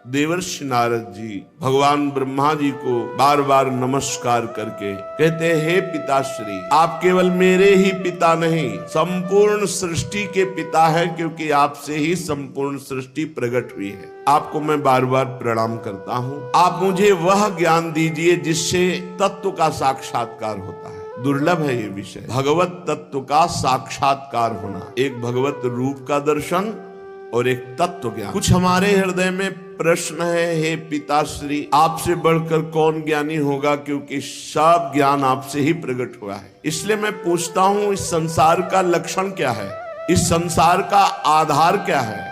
देवर्षि नारद जी भगवान ब्रह्मा जी को बार बार नमस्कार करके कहते हैं, हे पिताश्री, आप केवल मेरे ही पिता नहीं, संपूर्ण सृष्टि के पिता हैं, क्योंकि आपसे ही संपूर्ण सृष्टि प्रकट हुई है। आपको मैं बार बार प्रणाम करता हूँ। आप मुझे वह ज्ञान दीजिए जिससे तत्व का साक्षात्कार होता है। दुर्लभ है ये विषय, भगवत तत्व का साक्षात्कार होना, एक भगवत रूप का दर्शन और एक तत्व ज्ञान। कुछ हमारे हृदय में प्रश्न है, हे पिताश्री, आपसे बढ़कर कौन ज्ञानी होगा, क्योंकि सब ज्ञान आपसे ही प्रकट हुआ है। इसलिए मैं पूछता हूँ, इस संसार का लक्षण क्या है, इस संसार का आधार क्या है,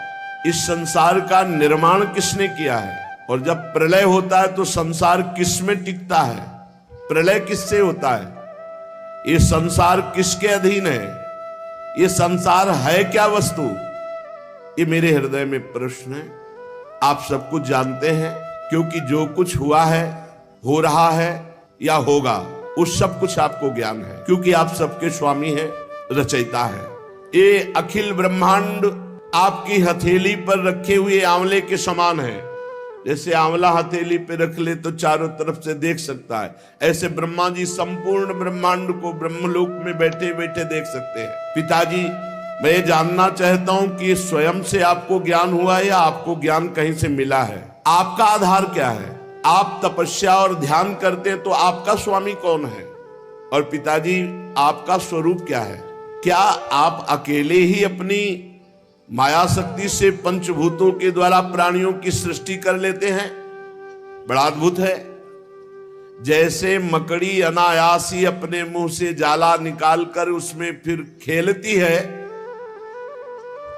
इस संसार का निर्माण किसने किया है, और जब प्रलय होता है तो संसार किसमें टिकता है, प्रलय किससे होता है, ये संसार किसके अधीन है, ये संसार है क्या वस्तु, ये मेरे हृदय में प्रश्न है। आप सब कुछ जानते हैं, क्योंकि जो कुछ हुआ है, हो रहा है या होगा, उस सब कुछ आपको ज्ञान है, क्योंकि आप सबके स्वामी हैं, रचयिता है। ये अखिल ब्रह्मांड आपकी हथेली पर रखे हुए आंवले के समान है। जैसे आंवला हथेली पे रख ले तो चारों तरफ से देख सकता है, ऐसे ब्रह्मा जी संपूर्ण ब्रह्मांड को ब्रह्मलोक में बैठे बैठे देख सकते हैं। पिताजी, मैं ये जानना चाहता हूं कि स्वयं से आपको ज्ञान हुआ है या आपको ज्ञान कहीं से मिला है, आपका आधार क्या है। आप तपस्या और ध्यान करते हैं तो आपका स्वामी कौन है, और पिताजी आपका स्वरूप क्या है। क्या आप अकेले ही अपनी माया शक्ति से पंचभूतों के द्वारा प्राणियों की सृष्टि कर लेते हैं? बड़ा अद्भुत है। जैसे मकड़ी अनायास ही अपने मुंह से जाला निकालकर उसमें फिर खेलती है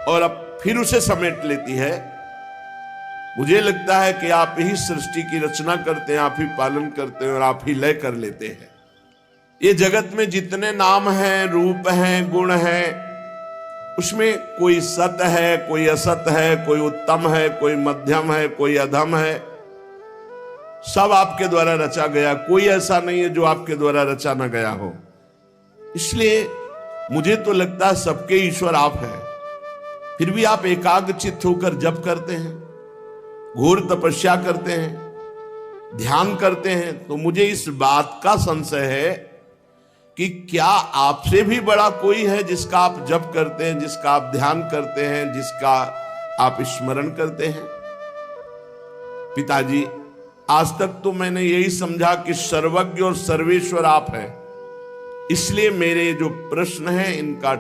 और अब फिर उसे समेट लेती है, मुझे लगता है कि आप ही सृष्टि की रचना करते हैं, आप ही पालन करते हैं और आप ही लय कर लेते हैं। ये जगत में जितने नाम हैं, रूप हैं, गुण हैं, उसमें कोई सत है, कोई असत है, कोई उत्तम है, कोई मध्यम है, कोई अधम है, सब आपके द्वारा रचा गया। कोई ऐसा नहीं है जो आपके द्वारा रचा ना गया हो। इसलिए मुझे तो लगता है सबके ईश्वर आप हैं। फिर भी आप एकाग्रचित्त होकर जप करते हैं, घोर तपस्या करते हैं, ध्यान करते हैं, तो मुझे इस बात का संशय है कि क्या आपसे भी बड़ा कोई है जिसका आप जप करते हैं, जिसका आप ध्यान करते हैं, जिसका आप स्मरण करते हैं। पिताजी, आज तक तो मैंने यही समझा कि सर्वज्ञ और सर्वेश्वर आप हैं, इसलिए मेरे जो प्रश्न हैं इनका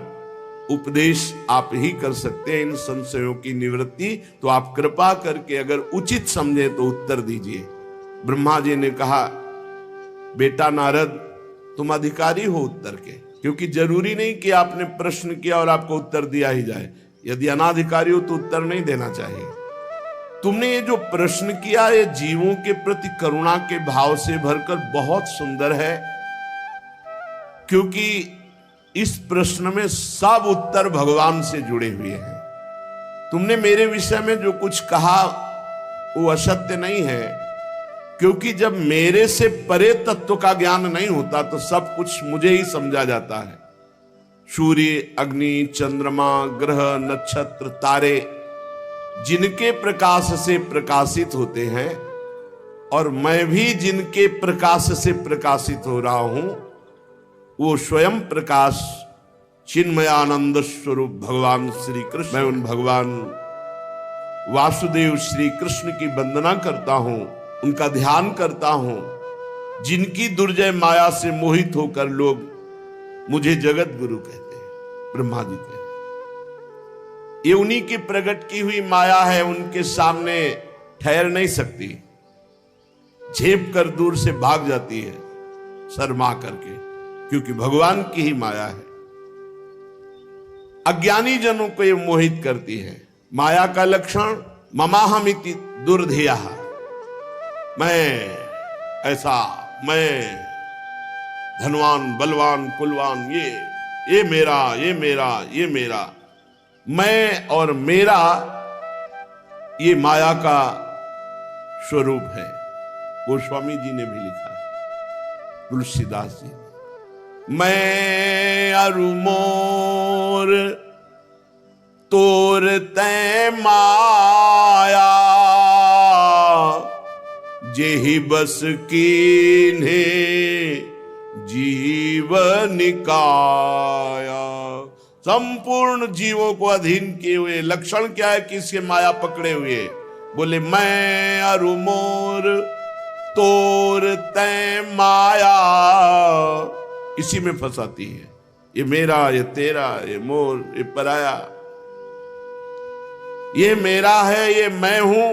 उपदेश आप ही कर सकते हैं, इन संशयों की निवृत्ति। तो आप कृपा करके अगर उचित समझे तो उत्तर दीजिए। ब्रह्मा जी ने कहा, बेटा नारद, तुम अधिकारी हो उत्तर के, क्योंकि जरूरी नहीं कि आपने प्रश्न किया और आपको उत्तर दिया ही जाए। यदि अनाधिकारी हो तो उत्तर नहीं देना चाहिए। तुमने ये जो प्रश्न किया, ये जीवों के प्रति करुणा के भाव से भरकर बहुत सुंदर है, क्योंकि इस प्रश्न में सब उत्तर भगवान से जुड़े हुए हैं। तुमने मेरे विषय में जो कुछ कहा वो असत्य नहीं है, क्योंकि जब मेरे से परे तत्व का ज्ञान नहीं होता तो सब कुछ मुझे ही समझा जाता है। सूर्य, अग्नि, चंद्रमा, ग्रह, नक्षत्र, तारे जिनके प्रकाश से प्रकाशित होते हैं, और मैं भी जिनके प्रकाश से प्रकाशित हो रहा हूं, वो स्वयं प्रकाश चिन्मयानंद स्वरूप भगवान श्री कृष्ण। मैं उन भगवान वासुदेव श्री कृष्ण की वंदना करता हूं, उनका ध्यान करता हूं, जिनकी दुर्जय माया से मोहित होकर लोग मुझे जगत गुरु कहते हैं, ब्रह्मा जी कहते हैं। ये उन्हीं की प्रकट की हुई माया है, उनके सामने ठहर नहीं सकती, झेप कर दूर से भाग जाती है शर्मा करके, क्योंकि भगवान की ही माया है। अज्ञानी जनों को ये मोहित करती है। माया का लक्षण ममाहमिति दुर्धेया, मैं ऐसा, मैं धनवान, बलवान, कुलवान, ये मेरा, ये मेरा, ये मेरा, मैं और मेरा, ये माया का स्वरूप है। गोस्वामी जी ने भी लिखा है, तुलसीदास जी ने, मैं अरु मोर तोर तै माया, जेहि बस कीन्हे जीवन काया। संपूर्ण जीवों को अधीन किए हुए। लक्षण क्या है कि इसके माया पकड़े हुए? बोले मैं अरु मोर तोर तै माया। इसी में फंसाती है। ये मेरा, ये तेरा, ये मोर, ये पराया, ये मेरा है, ये मैं हूं।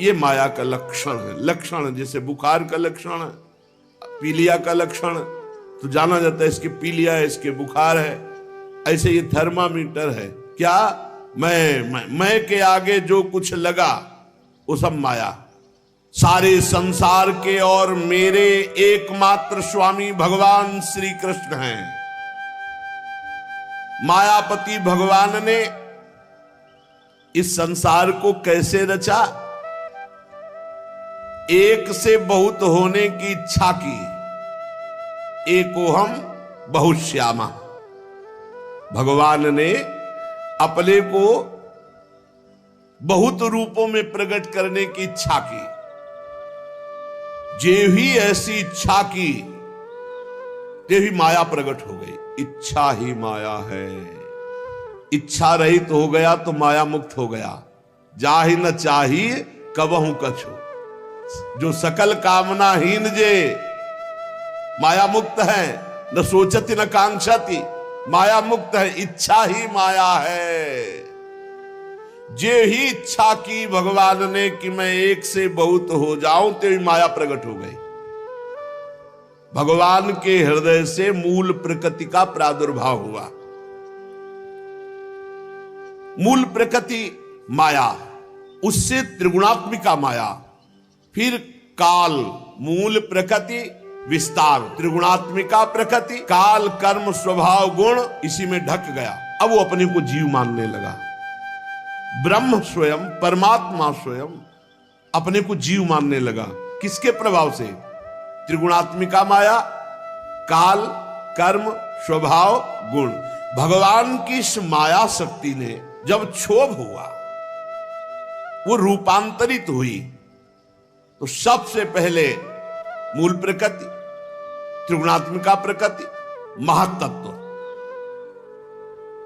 ये माया का लक्षण है। लक्षण जैसे बुखार का लक्षण है, पीलिया का लक्षण तो जाना जाता है इसके पीलिया है, इसके बुखार है। ऐसे ये थर्मामीटर है। क्या? मैं के आगे जो कुछ लगा वो सब माया। सारे संसार के और मेरे एकमात्र स्वामी भगवान श्री कृष्ण हैं। मायापति भगवान ने इस संसार को कैसे रचा? एक से बहुत होने की इच्छा की। एको हम बहुश्यामा। भगवान ने अपने को बहुत रूपों में प्रकट करने की इच्छा की। जे ही ऐसी इच्छा की ते ही माया प्रकट हो गई। इच्छा ही माया है। इच्छा रहित हो गया तो माया मुक्त हो गया। जाहि न चाहिए कबहू कछु, जो सकल कामनाहीन जे माया मुक्त है। न सोचती न कांक्षती, माया मुक्त है। इच्छा ही माया है। जे ही इच्छा की भगवान ने कि मैं एक से बहुत हो जाऊं, तो ही माया प्रकट हो गई। भगवान के हृदय से मूल प्रकृति का प्रादुर्भाव हुआ। मूल प्रकृति माया, उससे त्रिगुणात्मिका माया, फिर काल, मूल प्रकृति, विस्तार, त्रिगुणात्मिका प्रकृति, काल, कर्म, स्वभाव, गुण, इसी में ढक गया। अब वो अपने को जीव मानने लगा। ब्रह्म स्वयं, परमात्मा स्वयं अपने को जीव मानने लगा। किसके प्रभाव से? त्रिगुणात्मिका माया, काल, कर्म, स्वभाव, गुण। भगवान की इस माया शक्ति ने जब क्षोभ हुआ, वो रूपांतरित हुई, तो सबसे पहले मूल प्रकृति, त्रिगुणात्मिका प्रकृति, महातत्व,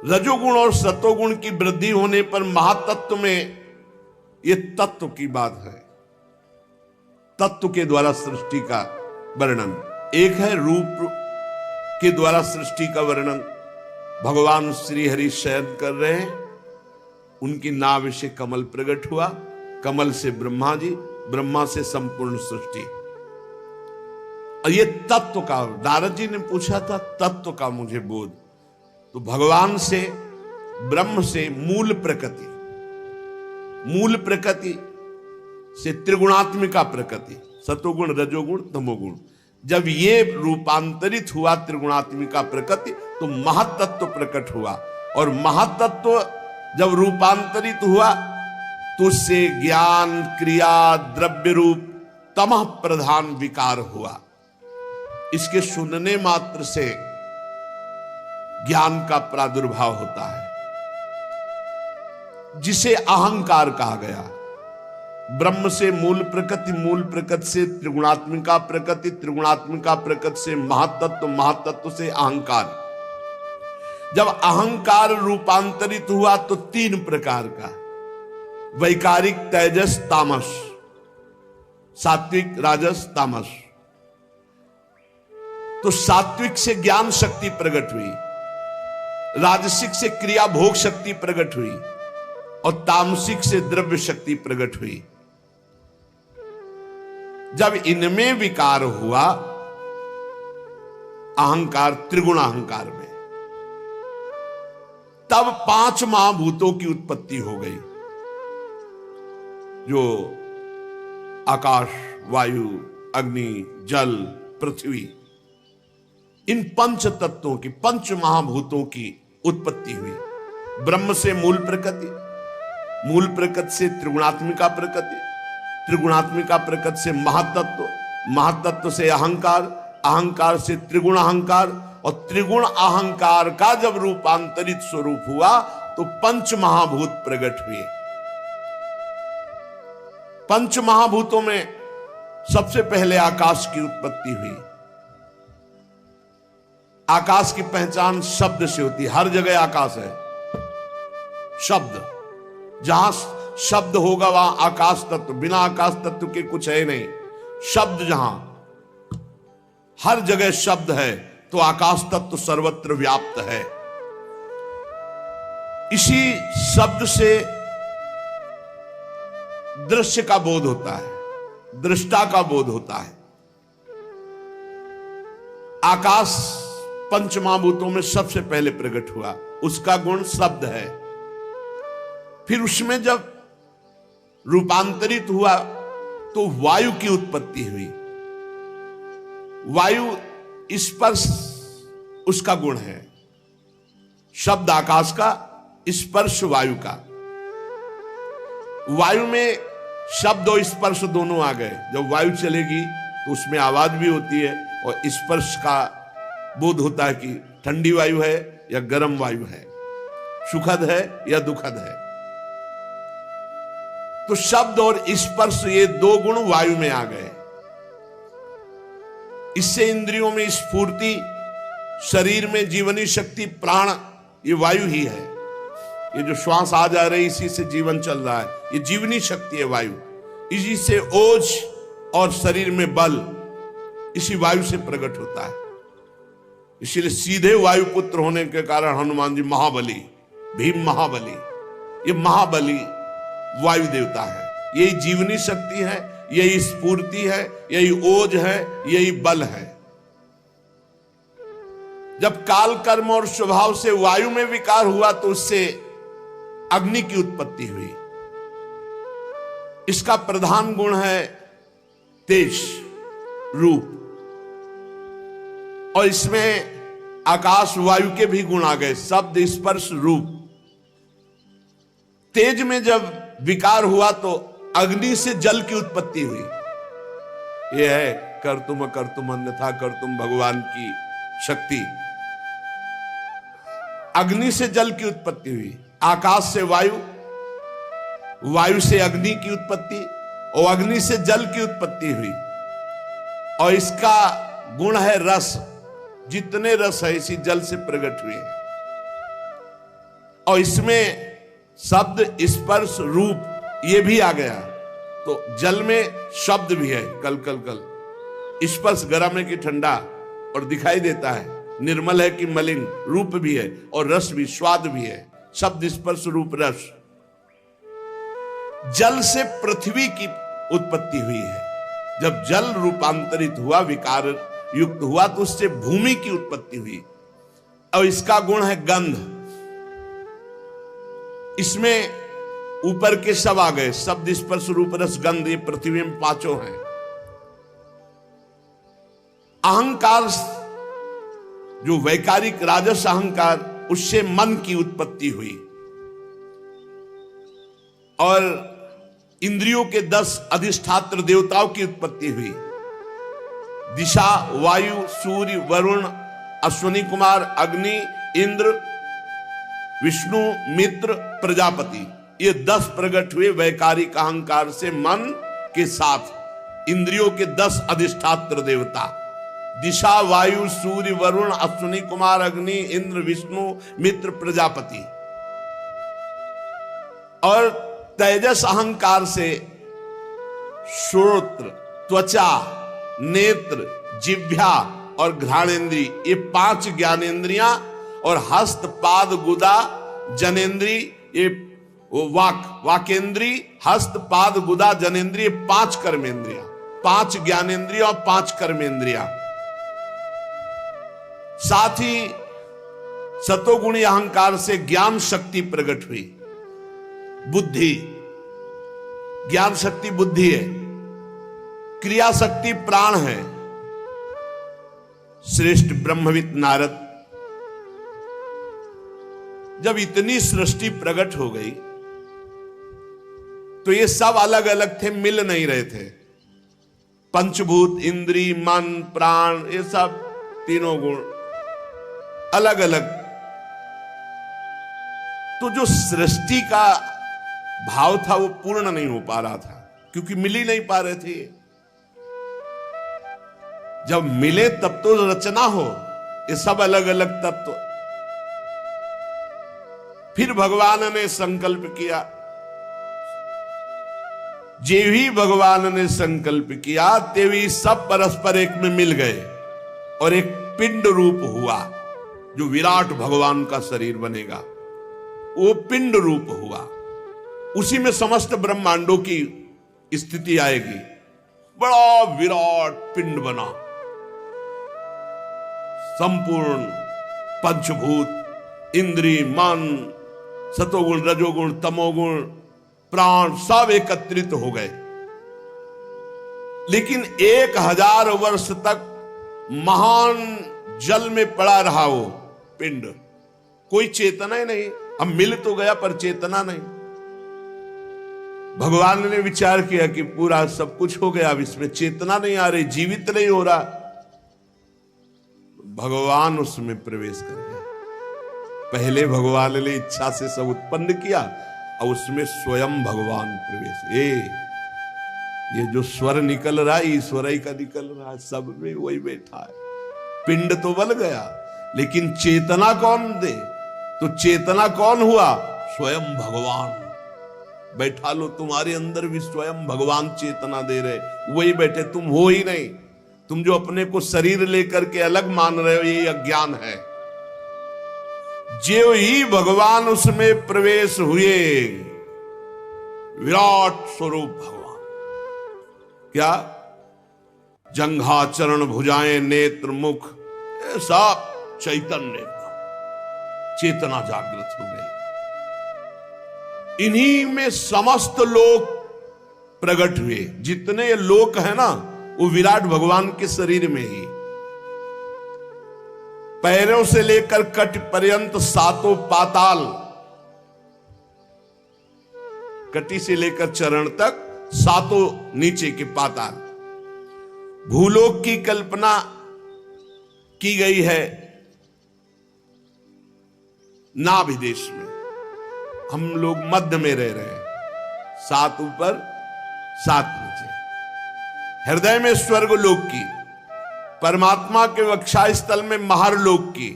रजोगुण और सतोगुण की वृद्धि होने पर महातत्व में यह तत्व की बात है। तत्व के द्वारा सृष्टि का वर्णन। एक है रूप के द्वारा सृष्टि का वर्णन। भगवान श्री हरि शयन कर रहे हैं, उनकी नाभ से कमल प्रकट हुआ, कमल से ब्रह्मा जी, ब्रह्मा से संपूर्ण सृष्टि। और ये तत्व का, नारद जी ने पूछा था तत्व का मुझे बोध। तो भगवान से, ब्रह्म से मूल प्रकृति, मूल प्रकृति से त्रिगुणात्मिका प्रकृति, सतोगुण, रजोगुण, तमोगुण, जब ये रूपांतरित हुआ त्रिगुणात्मिका प्रकृति, तो महातत्व प्रकट हुआ। और महातत्व जब रूपांतरित हुआ तो उससे ज्ञान, क्रिया, द्रव्य रूप तमः प्रधान विकार हुआ। इसके सुनने मात्र से ज्ञान का प्रादुर्भाव होता है, जिसे अहंकार कहा गया। ब्रह्म से मूल प्रकृति, मूल प्रकृति से त्रिगुणात्मिका प्रकृति, त्रिगुणात्मिका प्रकृति से महातत्व, महातत्व से अहंकार। जब अहंकार रूपांतरित हुआ तो तीन प्रकार का, वैकारिक, तेजस, तामस, सात्विक, राजस, तामस। तो सात्विक से ज्ञान शक्ति प्रकट हुई, राजसिक से क्रिया भोग शक्ति प्रकट हुई, और तामसिक से द्रव्य शक्ति प्रकट हुई। जब इनमें विकार हुआ, अहंकार, त्रिगुण अहंकार में, तब पांच महाभूतों की उत्पत्ति हो गई, जो आकाश, वायु, अग्नि, जल, पृथ्वी, इन पंच तत्वों की, पंच महाभूतों की उत्पत्ति हुई। ब्रह्म से मूल प्रकृति, मूल प्रकृति से त्रिगुणात्मिका प्रकृति, त्रिगुणात्मिका प्रकृति से महातत्व, महातत्व से अहंकार, अहंकार से त्रिगुण अहंकार, और त्रिगुण अहंकार का जब रूपांतरित स्वरूप हुआ तो पंच महाभूत प्रकट हुए। पंच महाभूतों में सबसे पहले आकाश की उत्पत्ति हुई। आकाश की पहचान शब्द से होती है, हर जगह आकाश है। शब्द, जहां शब्द होगा वहां आकाश तत्व, बिना आकाश तत्व के कुछ है नहीं। शब्द जहां, हर जगह शब्द है, तो आकाश तत्व सर्वत्र व्याप्त है। इसी शब्द से दृश्य का बोध होता है, दृष्टा का बोध होता है। आकाश पंचमहाभूतों में सबसे पहले प्रकट हुआ, उसका गुण शब्द है। फिर उसमें जब रूपांतरित हुआ तो वायु की उत्पत्ति हुई। वायु स्पर्श उसका गुण है, शब्द आकाश का, स्पर्श वायु का। वायु में शब्द और स्पर्श दोनों आ गए। जब वायु चलेगी तो उसमें आवाज भी होती है और स्पर्श का बोध होता है कि ठंडी वायु है या गर्म वायु है, सुखद है या दुखद है। तो शब्द और स्पर्श, ये दो गुण वायु में आ गए। इससे इंद्रियों में स्फूर्ति, शरीर में जीवनी शक्ति, प्राण, ये वायु ही है। ये जो श्वास आ जा रही, इसी से जीवन चल रहा है, ये जीवनी शक्ति है वायु। इसी से ओज और शरीर में बल इसी वायु से प्रकट होता है। इसीलिए सीधे वायु पुत्र होने के कारण हनुमान जी महाबली, भीम महाबली, ये महाबली वायु देवता है। यही जीवनी शक्ति है, यही स्फूर्ति है, यही ओज है, यही बल है। जब काल कर्म और स्वभाव से वायु में विकार हुआ तो उससे अग्नि की उत्पत्ति हुई। इसका प्रधान गुण है तेज रूप, और इसमें आकाश वायु के भी गुण आ गए, शब्द स्पर्श रूप। तेज में जब विकार हुआ तो अग्नि से जल की उत्पत्ति हुई। यह है कर तुम अन्यथा कर तुम भगवान की शक्ति। अग्नि से जल की उत्पत्ति हुई, आकाश से वायु, वायु से अग्नि की उत्पत्ति और अग्नि से जल की उत्पत्ति हुई। और इसका गुण है रस, जितने रस है इसी जल से प्रकट हुए। और इसमें शब्द स्पर्श रूप ये भी आ गया। तो जल में शब्द भी है, कल कल कल, स्पर्श गर्म है कि ठंडा और दिखाई देता है, निर्मल है कि मलिन, रूप भी है और रस भी, स्वाद भी है। शब्द स्पर्श रूप रस। जल से पृथ्वी की उत्पत्ति हुई है। जब जल रूपांतरित हुआ, विकार युक्त हुआ, तो उससे भूमि की उत्पत्ति हुई। और इसका गुण है गंध। इसमें ऊपर के सब आ गए, शब्द स्पर्श रूप रस गंध, ये पृथ्वी में पांचों हैं। अहंकार, जो वैकारिक राजस अहंकार, उससे मन की उत्पत्ति हुई। और इंद्रियों के 10 अधिष्ठात्र देवताओं की उत्पत्ति हुई। दिशा, वायु, सूर्य, वरुण, अश्विनी कुमार, अग्नि, इंद्र, विष्णु, मित्र, प्रजापति, ये 10 प्रकट हुए वैकारिक अहंकार से मन के साथ। इंद्रियों के 10 अधिष्ठात्र देवता, दिशा, वायु, सूर्य, वरुण, अश्विनी कुमार, अग्नि, इंद्र, विष्णु, मित्र, प्रजापति। और तेजस अहंकार से श्रोत्र, त्वचा, नेत्र, जिह्वा और घ्राणेन्द्रिय, ये 5 ज्ञानेन्द्रियां, और हस्त, पाद, गुदा, जनेन्द्रिय, ये वाकेंद्रिय, हस्त, पाद, गुदा, जनेन्द्रिय, 5 कर्मेंद्रियां, 5 ज्ञानेन्द्रिय और 5 कर्मेंद्रियां। साथ ही सतोगुणी अहंकार से ज्ञान शक्ति प्रकट हुई। बुद्धि, ज्ञान शक्ति बुद्धि है, क्रिया शक्ति प्राण है। श्रेष्ठ ब्रह्मविद नारद, जब इतनी सृष्टि प्रकट हो गई तो ये सब अलग अलग थे, मिल नहीं रहे थे। पंचभूत, इंद्री, मन, प्राण, ये सब तीनों गुण अलग अलग। तो जो सृष्टि का भाव था वो पूर्ण नहीं हो पा रहा था। क्योंकि मिल ही नहीं पा रहे थे। जब मिले तब तो रचना हो, ये सब अलग अलग तत्व। फिर भगवान ने संकल्प किया, जेवी भगवान ने संकल्प किया तेवी सब परस्पर एक में मिल गए और एक पिंड रूप हुआ, जो विराट भगवान का शरीर बनेगा, वो पिंड रूप हुआ। उसी में समस्त ब्रह्मांडों की स्थिति आएगी। बड़ा विराट पिंड बना, संपूर्ण पंचभूत, इंद्री, मन, सतोगुण, रजोगुण, तमोगुण, प्राण सब एकत्रित हो गए। लेकिन 1000 वर्ष तक महान जल में पड़ा रहा वो पिंड, कोई चेतना ही नहीं। अब मिल तो गया पर चेतना नहीं। भगवान ने विचार किया कि पूरा सब कुछ हो गया, अब इसमें चेतना नहीं आ रही, जीवित नहीं हो रहा। भगवान उसमें प्रवेश कर गया। पहले भगवान ने इच्छा से सब उत्पन्न किया और उसमें स्वयं भगवान प्रवेश। ये जो स्वर निकल रहा है ईश्वर ही का निकल रहा है, सब में वही बैठा है। पिंड तो बन गया, लेकिन चेतना कौन दे? तो चेतना कौन हुआ? स्वयं भगवान। बैठा लो, तुम्हारे अंदर भी स्वयं भगवान चेतना दे रहे, वही बैठे, तुम हो ही नहीं। तुम जो अपने को शरीर लेकर के अलग मान रहे हो, ये अज्ञान है। जो ही भगवान उसमें प्रवेश हुए, विराट स्वरूप भगवान। क्या? जंघा, चरण, भुजाएं, नेत्र, मुख, सब चैतन्य, चेतना जागृत हो गई। इन्हीं में समस्त लोक प्रकट हुए। जितने लोक है ना, वो विराट भगवान के शरीर में ही। पैरों से लेकर कट पर्यंत सातों पाताल, कटी से लेकर चरण तक सातों नीचे के पाताल। भूलोक की कल्पना की गई है नाभि देश में। हम लोग मध्य में रह रहे हैं, 7 ऊपर 7 नीचे। हृदय में स्वर्ग लोक की, परमात्मा के वक्षा स्थल में महारलोक की,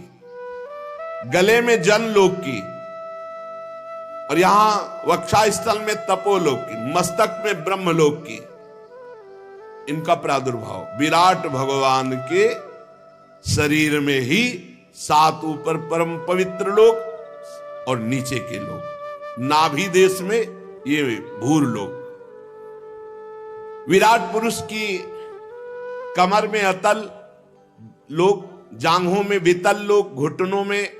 गले में जन लोक की, और यहां वक्षा स्थल में तपोलोक की, मस्तक में ब्रह्मलोक की। इनका प्रादुर्भाव विराट भगवान के शरीर में ही 7 ऊपर परम पवित्र लोक और नीचे के लोक। नाभि देश में ये भूर लोक। विराट पुरुष की कमर में अतल लोक, जांघों में वितल लोक, घुटनों में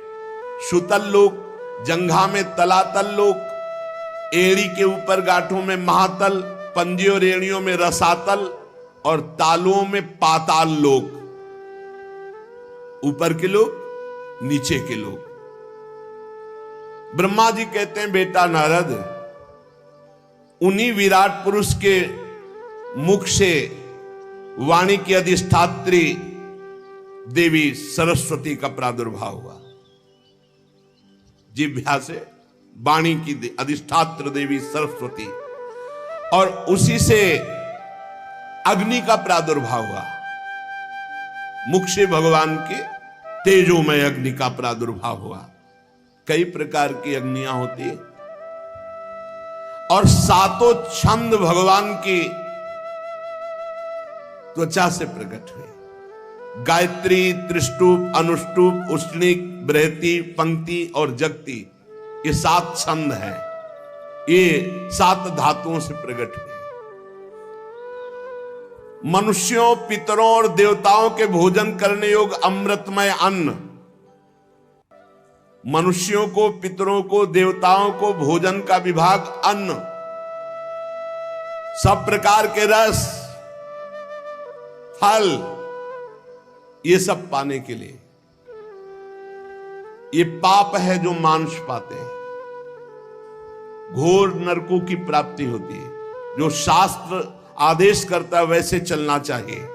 सुतल लोक, जंघा में तलातल लोक, एड़ी के ऊपर गांठों में महातल, पंजे और एड़ियों में रसातल और तालुओं में पाताल लोक। ऊपर के लोक, नीचे के लोक। ब्रह्मा जी कहते हैं, बेटा नारद, उन्हीं विराट पुरुष के मुख से वाणी की अधिष्ठात्री देवी सरस्वती का प्रादुर्भाव हुआ। जिह्वा से वाणी की अधिष्ठात्र देवी सरस्वती, और उसी से अग्नि का प्रादुर्भाव हुआ। मुख से भगवान के तेजोमय अग्नि का प्रादुर्भाव हुआ। कई प्रकार की अग्नियां होती है, और 7 छंद भगवान की त्वचा से प्रकट हुए। गायत्री, त्रिष्टुप, अनुष्टुप, उष्णिक, बृहति, पंक्ति और जगति, ये 7 छंद हैं। ये 7 धातुओं से प्रकट हुए। मनुष्यों, पितरों और देवताओं के भोजन करने योग्य अमृतमय अन्न, मनुष्यों को, पितरों को, देवताओं को भोजन का विभाग अन्न, सब प्रकार के रस, फल, ये सब पाने के लिए। ये पाप है जो मांस पाते हैं, घोर नरकों की प्राप्ति होती है। जो शास्त्र आदेश करता है वैसे चलना चाहिए।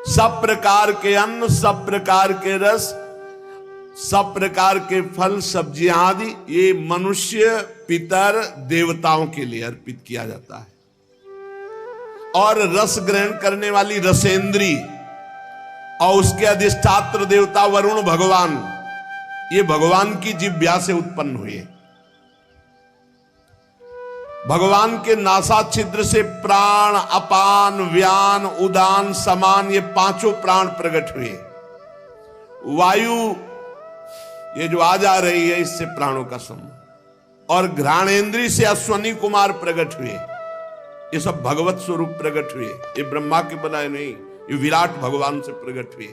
सब प्रकार के अन्न, सब प्रकार के रस, सब प्रकार के फल, सब्जियां आदि, ये मनुष्य, पितर, देवताओं के लिए अर्पित किया जाता है। और रस ग्रहण करने वाली रसेंद्री और उसके अधिष्ठात्र देवता वरुण भगवान, ये भगवान की जिह्वा से उत्पन्न हुए। भगवान के नासा छिद्र से प्राण, अपान, व्यान, उदान, समान, ये पांचों प्राण प्रकट हुए। वायु ये जो आ जा रही है, इससे प्राणों का समूह। और घ्राणेन्द्री से अश्वनी कुमार प्रकट हुए। ये सब भगवत स्वरूप प्रकट हुए, ये ब्रह्मा के बनाए नहीं, ये विराट भगवान से प्रकट हुए।